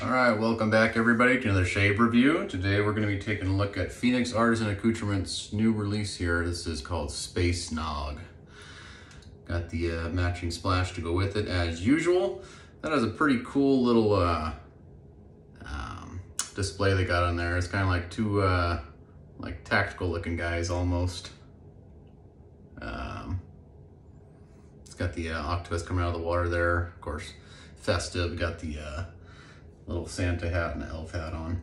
All right, welcome back everybody to another shave review. Today we're going to be taking a look at Phoenix Artisan Accoutrements' new release here. This is called Space Nog. Got the matching splash to go with it as usual. That is a pretty cool little display they got on there. It's kind of like two like tactical looking guys almost. It's got the octopus coming out of the water there. Of course, festive. Got the little Santa hat and elf hat on.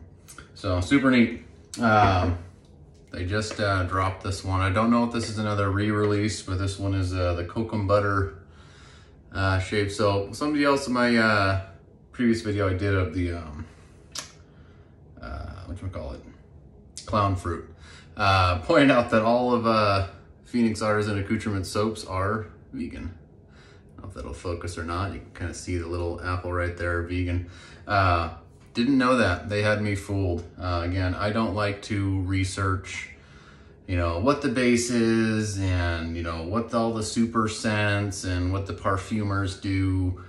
So super neat. They just dropped this one. I don't know if this is another re-release, but this one is the Cocoa Butter shave. So somebody else in my previous video I did of the whatchamacallit, clown fruit, pointed out that all of Phoenix Artisan Accoutrements soaps are vegan. I don't know if that'll focus or not. You can kind of see the little apple right there, vegan. Didn't know that. They had me fooled. Again, I don't like to research, you know, what the base is and, you know, what all the super scents and what the perfumers do.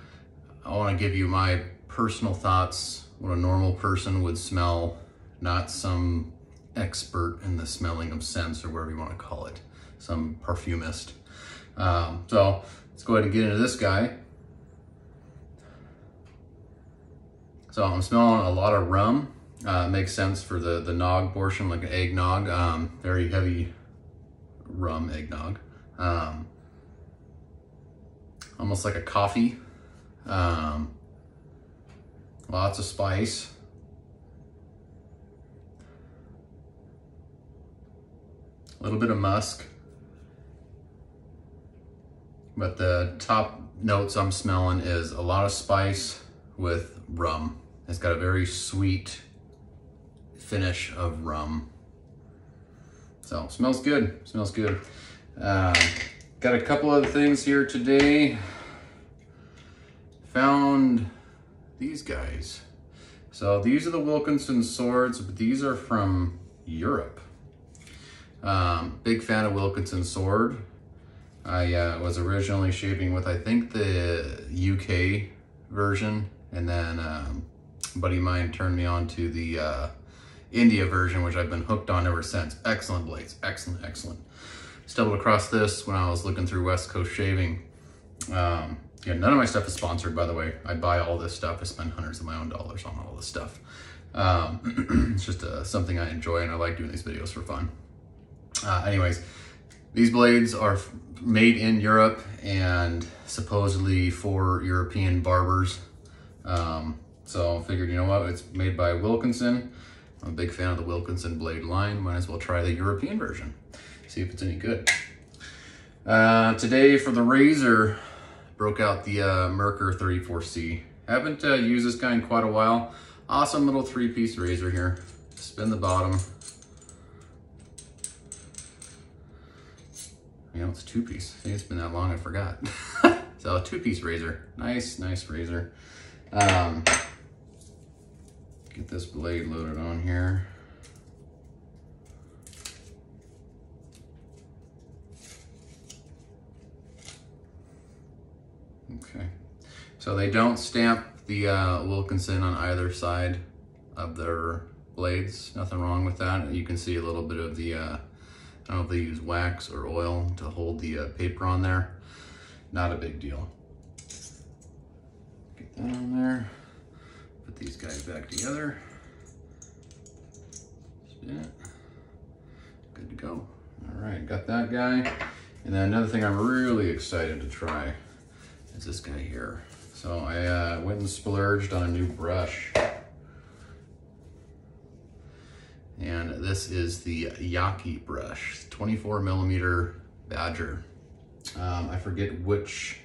I want to give you my personal thoughts, what a normal person would smell, not some expert in the smelling of scents or whatever you want to call it, some perfumist. So let's go ahead and get into this guy. So I'm smelling a lot of rum. Makes sense for the nog portion, like an eggnog, very heavy rum eggnog. Almost like a coffee. Lots of spice. A little bit of musk. But the top notes I'm smelling is a lot of spice with rum. It's got a very sweet finish of rum. So smells good, smells good. Got a couple other things here today. Found these guys. So these are the Wilkinson swords, but these are from Europe. Big fan of Wilkinson sword. I was originally shaving with, I think, the UK version, and then a buddy of mine turned me on to the India version, which I've been hooked on ever since. Excellent blades, excellent, excellent. Stumbled across this when I was looking through West Coast Shaving. Yeah, none of my stuff is sponsored, by the way. I buy all this stuff. I spend hundreds of my own dollars on all this stuff. It's just something I enjoy, and I like doing these videos for fun. Anyways, these blades are made in Europe and supposedly for European barbers. So I figured, you know what, it's made by Wilkinson. I'm a big fan of the Wilkinson blade line. Might as well try the European version, see if it's any good. Today for the razor, broke out the Merkur 34C. Haven't used this guy in quite a while. Awesome little 3-piece razor here. Spin the bottom. You know, it's a 2-piece. I think it's been that long, I forgot. So a 2-piece razor. Nice, nice razor. Get this blade loaded on here. Okay. So they don't stamp the Wilkinson on either side of their blades. Nothing wrong with that. You can see a little bit of the I don't know if they use wax or oil to hold the paper on there. Not a big deal. Get that on there. Put these guys back together. Spin it. Good to go. All right, got that guy. And then another thing I'm really excited to try is this guy here. So I went and splurged on a new brush. And this is the Yaki brush, 24mm Badger. I forget which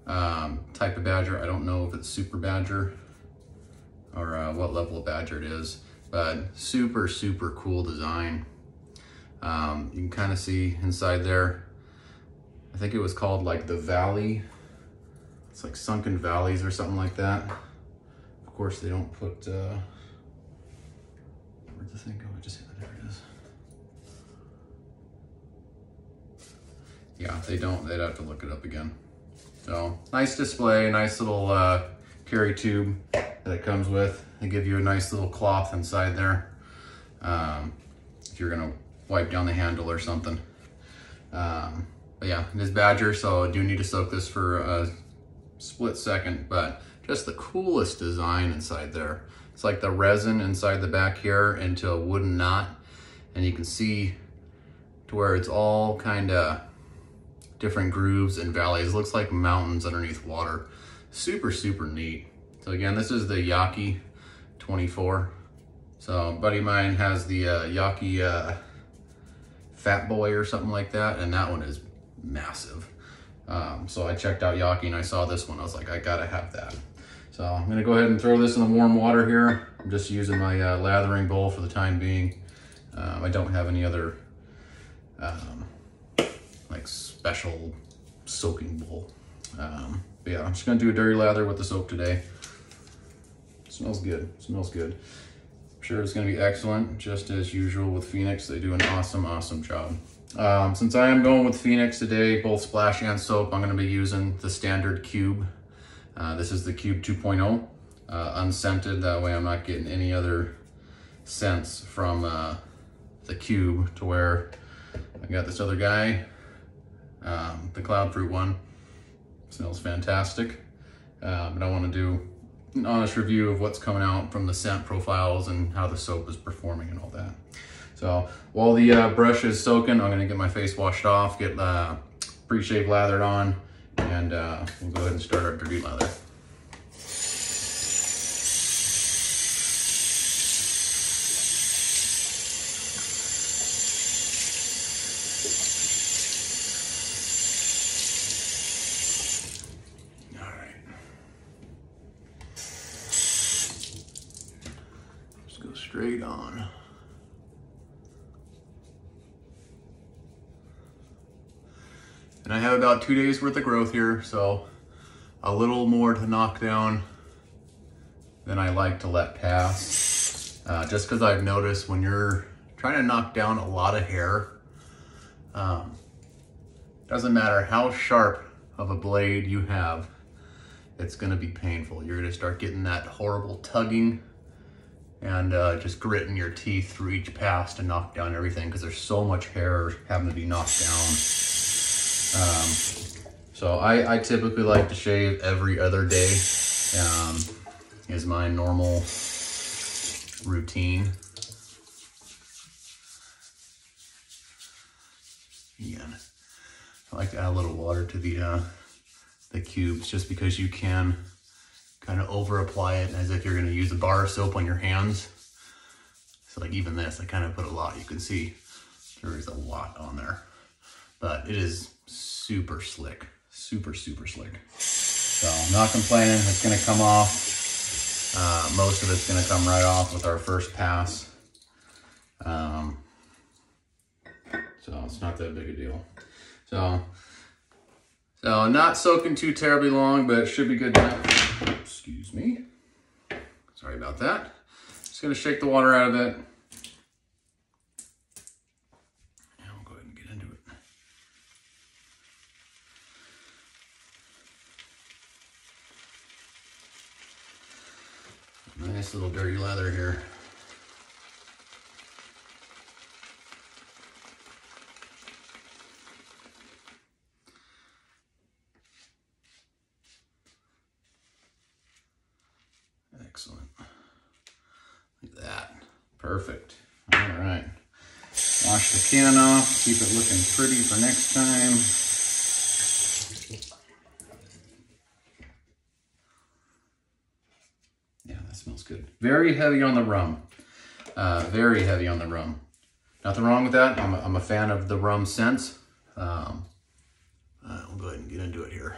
type of Badger. I don't know if it's Super Badger or what level of Badger it is, but super, super cool design. You can kind of see inside there, I think it was called like the Valley. It's like Sunken Valleys or something like that. Of course, they don't put, where'd the thing go? I just hit it, there it is. Yeah, they don't, they'd have to look it up again. So nice display, nice little carry tube. that it comes with. They give you a nice little cloth inside there if you're gonna wipe down the handle or something. But yeah, it is Badger, so I do need to soak this for a split second, but just the coolest design inside there. It's like the resin inside the back here into a wooden knot, and you can see to where it's all kind of different grooves and valleys. It looks like mountains underneath water. Super, super neat. So again, this is the Yaki 24. So a buddy of mine has the Yaki Fat Boy or something like that, and that one is massive. So I checked out Yaki and I saw this one. I was like, I gotta have that. So I'm gonna go ahead and throw this in the warm water here. I'm just using my lathering bowl for the time being. I don't have any other like special soaking bowl. But yeah, I'm just gonna do a dirty lather with the soap today. It smells good, smells good. I'm sure it's gonna be excellent, just as usual with Phoenix. They do an awesome, awesome job. Since I am going with Phoenix today, both splash and soap, I'm gonna be using the standard cube. This is the Cube 2.0, unscented. That way I'm not getting any other scents from the cube, to where I got this other guy, the Cloud Fruit one. Smells fantastic. But I want to do an honest review of what's coming out from the scent profiles and how the soap is performing and all that. So while the brush is soaking, I'm gonna get my face washed off, get pre-shave lathered on, and we'll go ahead and start our dirty lather. Straight on. And I have about 2 days worth of growth here, so a little more to knock down than I like to let pass. Just because I've noticed when you're trying to knock down a lot of hair, doesn't matter how sharp of a blade you have, it's gonna be painful. You're gonna start getting that horrible tugging and just gritting your teeth through each pass to knock down everything, because there's so much hair having to be knocked down. So I typically like to shave every other day, is my normal routine. Again, I like to add a little water to the cubes, just because you can kind of over apply it as if you're going to use a bar of soap on your hands. So like even this, I kind of put a lot. You can see there is a lot on there, but it is super slick, super, super slick. So I'm not complaining. It's going to come off. Most of it's going to come right off with our first pass. So it's not that big a deal. So not soaking too terribly long, but it should be good enough. Excuse me. Sorry about that. Just gonna shake the water out of it. And we'll go ahead and get into it. Nice little dirty lather here. Excellent. Like that. Perfect. All right. Wash the can off. Keep it looking pretty for next time. Yeah, that smells good. Very heavy on the rum. Very heavy on the rum. Nothing wrong with that. I'm a fan of the rum scents. We'll go ahead and get into it here.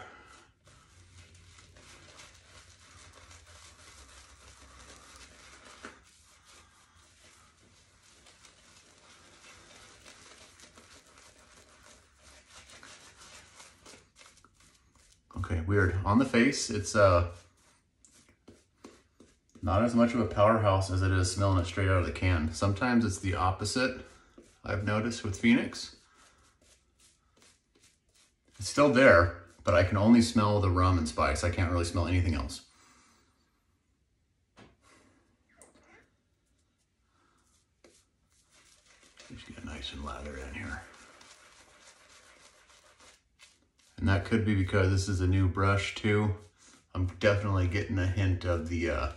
Okay, weird. On the face, it's not as much of a powerhouse as it is smelling it straight out of the can. Sometimes it's the opposite, I've noticed with Phoenix. It's still there, but I can only smell the rum and spice. I can't really smell anything else. Just get nice and lather in here. And that could be because this is a new brush too. I'm definitely getting a hint of the,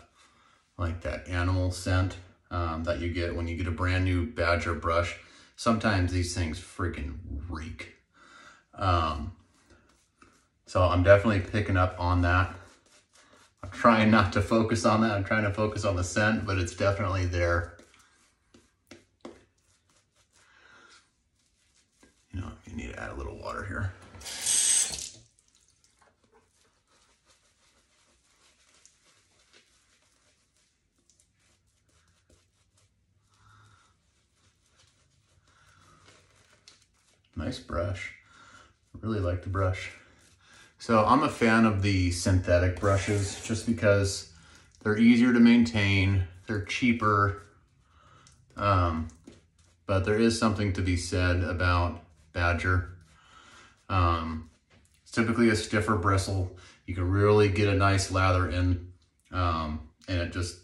like that animal scent that you get when you get a brand new Badger brush. Sometimes these things freaking reek. So I'm definitely picking up on that. I'm trying not to focus on that. I'm trying to focus on the scent, but it's definitely there. You know, you need to add a little water here. Nice brush. I really like the brush. So I'm a fan of the synthetic brushes just because they're easier to maintain, they're cheaper, but there is something to be said about Badger. It's typically a stiffer bristle. You can really get a nice lather in, and it just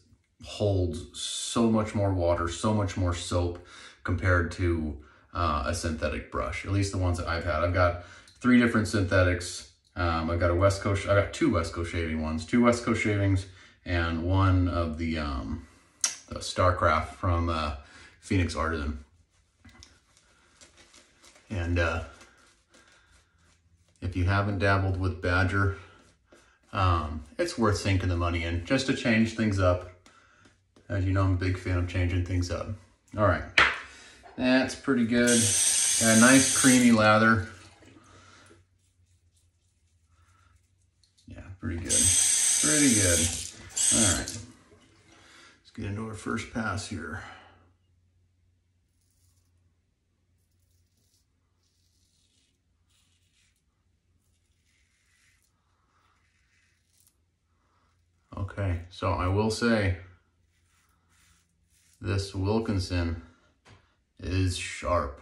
holds so much more water, so much more soap compared to a synthetic brush, at least the ones that I've had. I've got 3 different synthetics. I've got I got 2 West Coast shaving ones, 2 West Coast shavings, and one of the Starcraft from Phoenix Artisan. And if you haven't dabbled with Badger, it's worth sinking the money in just to change things up. As you know, I'm a big fan of changing things up. All right, that's pretty good. Got a nice creamy lather. Pretty good, pretty good. All right, let's get into our first pass here. Okay, so I will say this Wilkinson is sharp.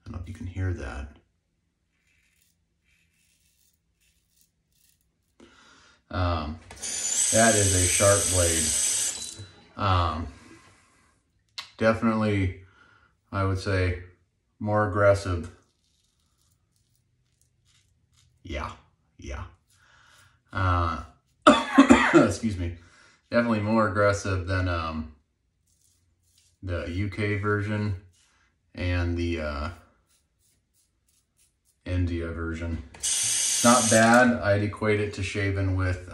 I don't know if you can hear that. That is a sharp blade. Definitely, I would say, more aggressive. Yeah. Excuse me. Definitely more aggressive than the UK version and the India version. It's not bad. I'd equate it to shaving with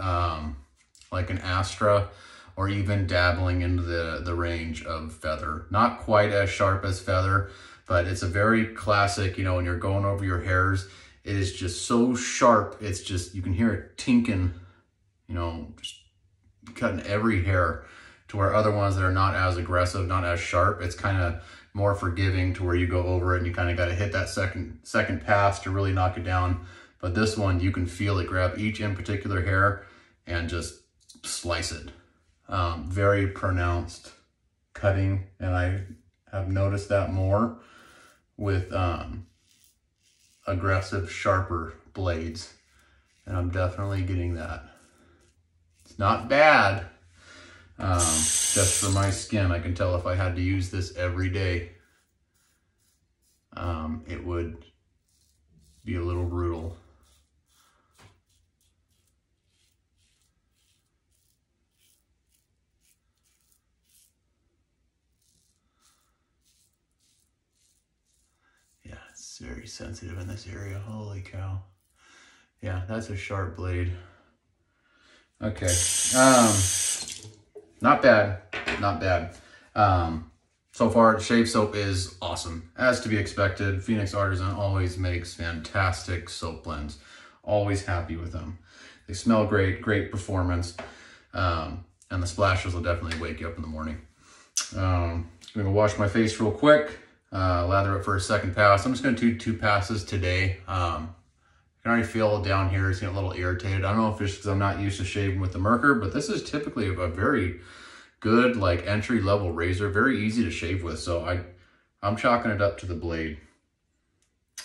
like an Astra, or even dabbling into the range of Feather. Not quite as sharp as Feather, but it's a very classic, you know, when you're going over your hairs, it is just so sharp. It's just, you can hear it tinking, you know, just cutting every hair, to where other ones that are not as aggressive, not as sharp, it's kind of more forgiving to where you go over it and you kind of got to hit that second pass to really knock it down. But this one, you can feel it grab each in particular hair and just slice it. Very pronounced cutting, and I have noticed that more with aggressive, sharper blades, and I'm definitely getting that. It's not bad. Just for my skin, I can tell if I had to use this every day, it would be a little brutal. Yeah, it's very sensitive in this area. Holy cow. Yeah, that's a sharp blade. Okay. Not bad, not bad. So far, shave soap is awesome. As to be expected, Phoenix Artisan always makes fantastic soap blends. Always happy with them. They smell great, great performance. And the splashes will definitely wake you up in the morning. I'm gonna wash my face real quick, lather it for a second pass. I'm just gonna do 2 passes today. I can already feel down here, it's getting a little irritated. I don't know if it's because I'm not used to shaving with the Merkur, but this is typically a very good, like, entry-level razor, very easy to shave with. So I'm chalking it up to the blade,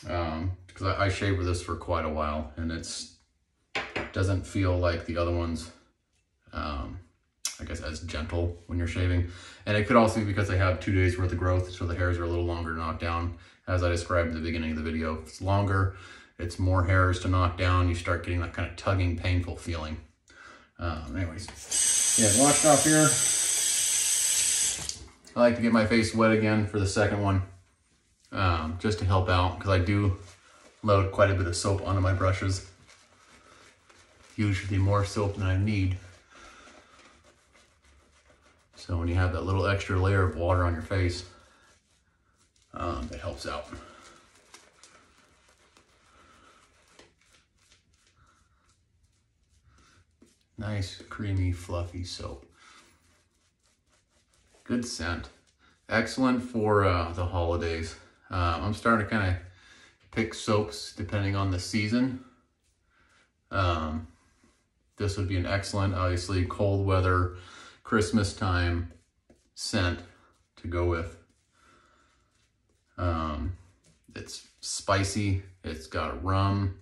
because I shaved with this for quite a while, and it doesn't feel like the other ones I guess as gentle when you're shaving. And it could also be because I have 2 days worth of growth, so the hairs are a little longer to knock down. As I described in the beginning of the video, if it's longer, it's more hairs to knock down. You start getting that kind of tugging, painful feeling. Anyways, yeah, washed off here. I like to get my face wet again for the second one, just to help out, because I do load quite a bit of soap onto my brushes. Usually more soap than I need. So when you have that little extra layer of water on your face, it helps out. Nice, creamy, fluffy soap. Good scent. Excellent for the holidays. I'm starting to kind of pick soaps depending on the season. This would be an excellent, obviously, cold weather, Christmas time scent to go with. It's spicy, it's got rum,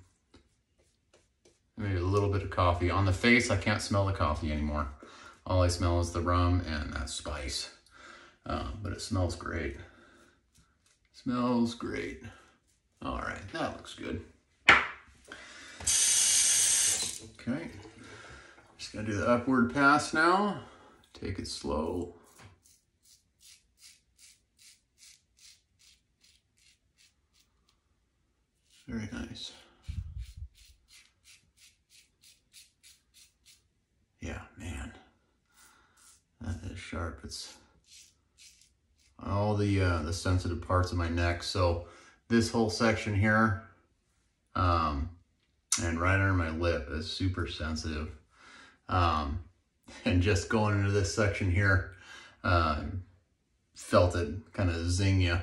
maybe a little bit of coffee. On the face, I can't smell the coffee anymore. All I smell is the rum and that spice. But it smells great. Smells great. All right, that looks good. Okay, just gonna do the upward pass now. Take it slow. Very nice. Yeah, man, that is sharp. It's on all the sensitive parts of my neck. So this whole section here, and right under my lip is super sensitive. And just going into this section here, felt it kind of zing you,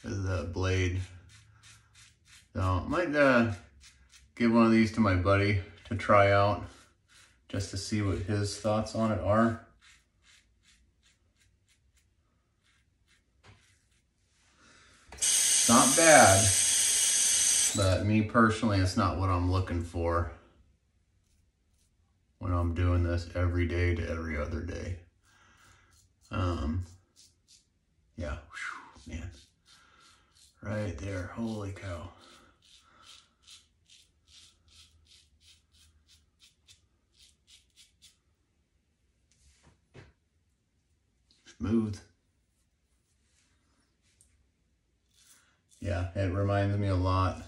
the blade. So I might give one of these to my buddy to try out, just to see what his thoughts on it are. It's not bad, but me personally, it's not what I'm looking for when I'm doing this every day to every other day. Yeah, whew, man, right there, holy cow. Smooth. Yeah, it reminds me a lot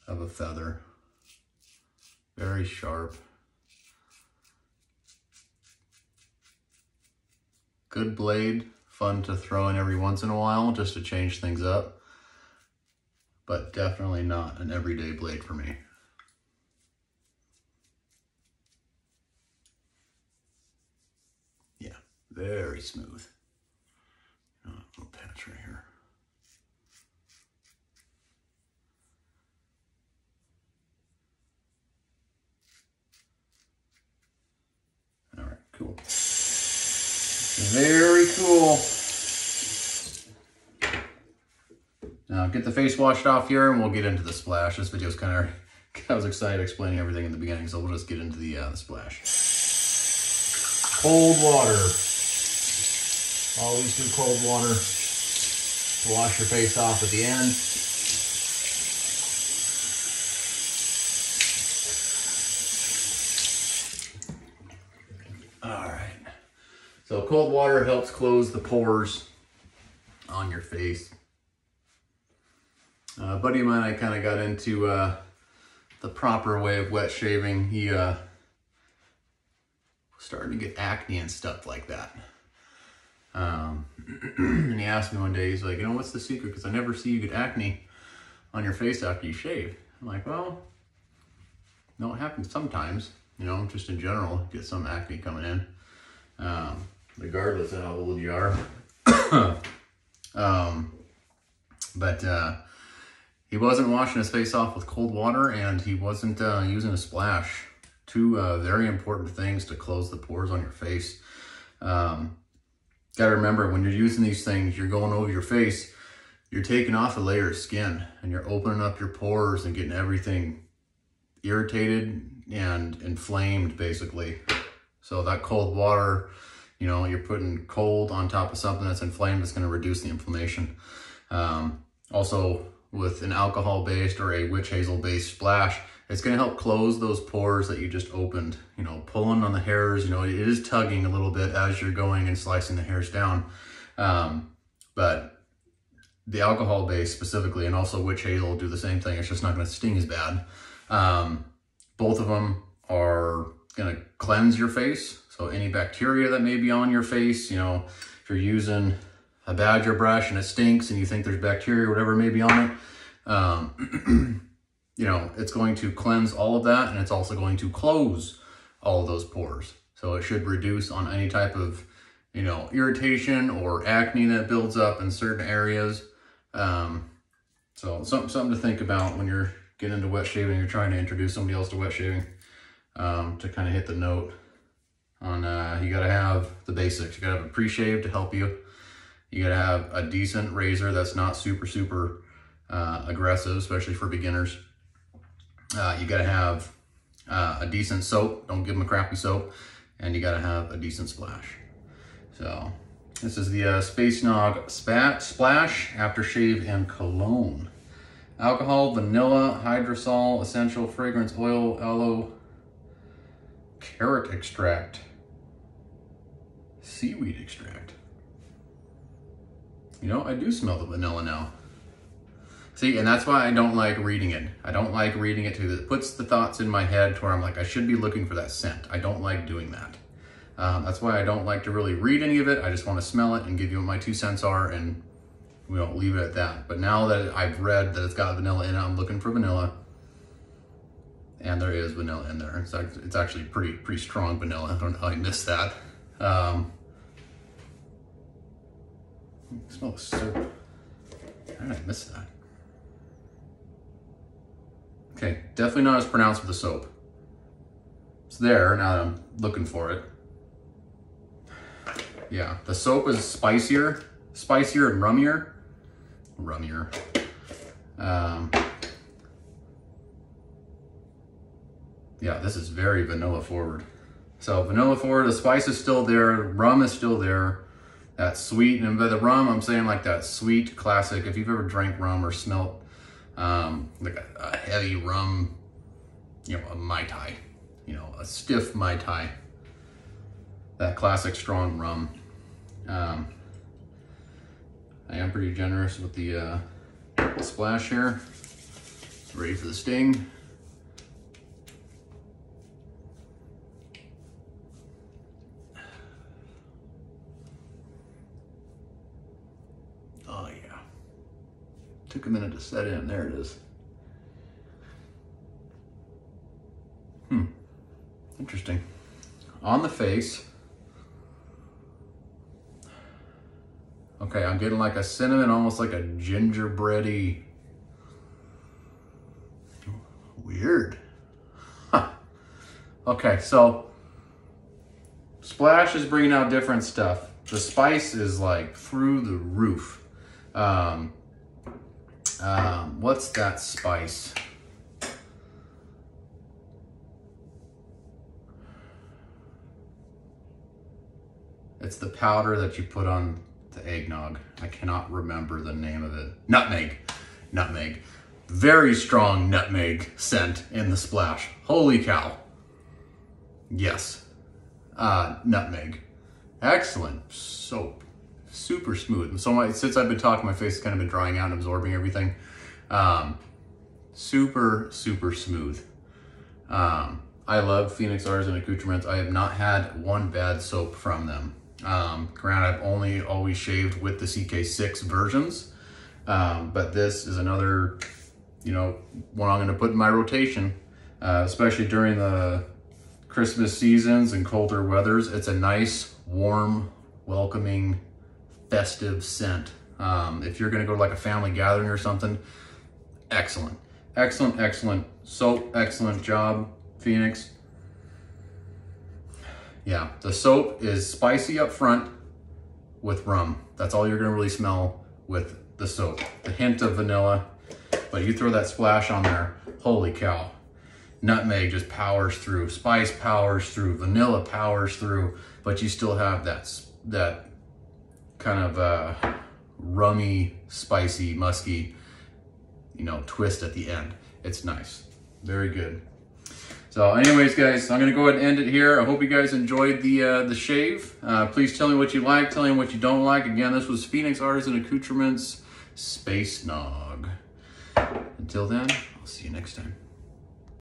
of a feather. Very sharp. Good blade, fun to throw in every once in a while just to change things up, but definitely not an everyday blade for me. Yeah, very smooth. Oh, a little patch right here. All right, cool. Very cool. Now get the face washed off here and we'll get into the splash. This video's kind of, I was excited explaining everything in the beginning, so we'll just get into the splash. Cold water. Always do cold water to wash your face off at the end. So cold water helps close the pores on your face. A buddy of mine, I kind of got into the proper way of wet shaving. He was starting to get acne and stuff like that. And he asked me one day, he's like, you know, what's the secret? Because I never see you get acne on your face after you shave. I'm like, well, no, it happens sometimes. You know, just in general, get some acne coming in. Regardless of how old you are. But he wasn't washing his face off with cold water, and he wasn't using a splash. Two very important things to close the pores on your face. Gotta remember, when you're using these things, you're going over your face, you're taking off a layer of skin, and you're opening up your pores and getting everything irritated and inflamed, basically. So that cold water, you know, you're putting cold on top of something that's inflamed, it's going to reduce the inflammation. Also, with an alcohol-based or a witch hazel-based splash, it's going to help close those pores that you just opened. You know, pulling on the hairs, you know, it is tugging a little bit as you're going and slicing the hairs down. But the alcohol-based specifically, and also witch hazel, do the same thing. It's just not going to sting as bad. Both of them are going to cleanse your face. So any bacteria that may be on your face, you know, if you're using a badger brush and it stinks and you think there's bacteria or whatever may be on it, you know, it's going to cleanse all of that, and it's also going to close all of those pores. So it should reduce on any type of, you know, irritation or acne that builds up in certain areas. So something to think about when you're getting into wet shaving, you're trying to introduce somebody else to wet shaving, to kind of hit the note on, you got to have the basics. You got to have a pre-shave to help you. You got to have a decent razor that's not super aggressive, especially for beginners. You got to have a decent soap. Don't give them a crappy soap. And you got to have a decent splash. So this is the Space Nog Splash Aftershave and Cologne. Alcohol, vanilla, hydrosol, essential fragrance oil, aloe, carrot extract, seaweed extract. You know, I do smell the vanilla now. See, and that's why I don't like reading it. I don't like reading it too. It puts the thoughts in my head to where I'm like, I should be looking for that scent. I don't like doing that. That's why I don't like to really read any of it. I just want to smell it and give you what my 2 cents are, and we don't leave it at that. But now that I've read that it's got vanilla in it, I'm looking for vanilla. And there is vanilla in there. It's actually pretty strong vanilla. I don't know how I missed that. Smell the soap. How did I miss that? Okay, definitely not as pronounced with the soap. It's there, now that I'm looking for it. Yeah, the soap is spicier and rummier. Yeah, this is very vanilla forward. So vanilla forward, the spice is still there, rum is still there. That sweet, and by the rum, I'm saying like that sweet classic. If you've ever drank rum or smelt like a heavy rum, you know, a Mai Tai, you know, a stiff Mai Tai, that classic strong rum. I am pretty generous with the splash here. Ready for the sting. Oh yeah, took a minute to set in. There it is. Interesting. On the face. Okay, I'm getting like a cinnamon, almost like a gingerbready. Weird. Huh. Okay, so splash is bringing out different stuff. The spice is like through the roof. What's that spice? It's the powder that you put on the eggnog. I cannot remember the name of it. Nutmeg. Very strong nutmeg scent in the splash. Holy cow. Yes. Nutmeg. Excellent soap. Super smooth. So since I've been talking, my face has kind of been drying out and absorbing everything. Super smooth. I love Phoenix Artisan Accoutrements. I have not had one bad soap from them. Granted, I've only always shaved with the CK6 versions, but this is another, you know, one I'm going to put in my rotation, especially during the Christmas seasons and colder weathers. It's a nice, warm, welcoming, festive scent. If you're going to go to like a family gathering or something, excellent soap, excellent job, Phoenix. Yeah, the soap is spicy up front with rum. That's all you're gonna really smell with the soap. A hint of vanilla, but you throw that splash on there, holy cow. Nutmeg just powers through, spice powers through, vanilla powers through, but you still have that kind of rummy, spicy, musky, you know, twist at the end. It's nice. Very good. So anyways, guys, I'm going to go ahead and end it here. I hope you guys enjoyed the shave. Please tell me what you like. Tell me what you don't like. Again, this was Phoenix Artisan Accoutrements Space Nog. Until then, I'll see you next time.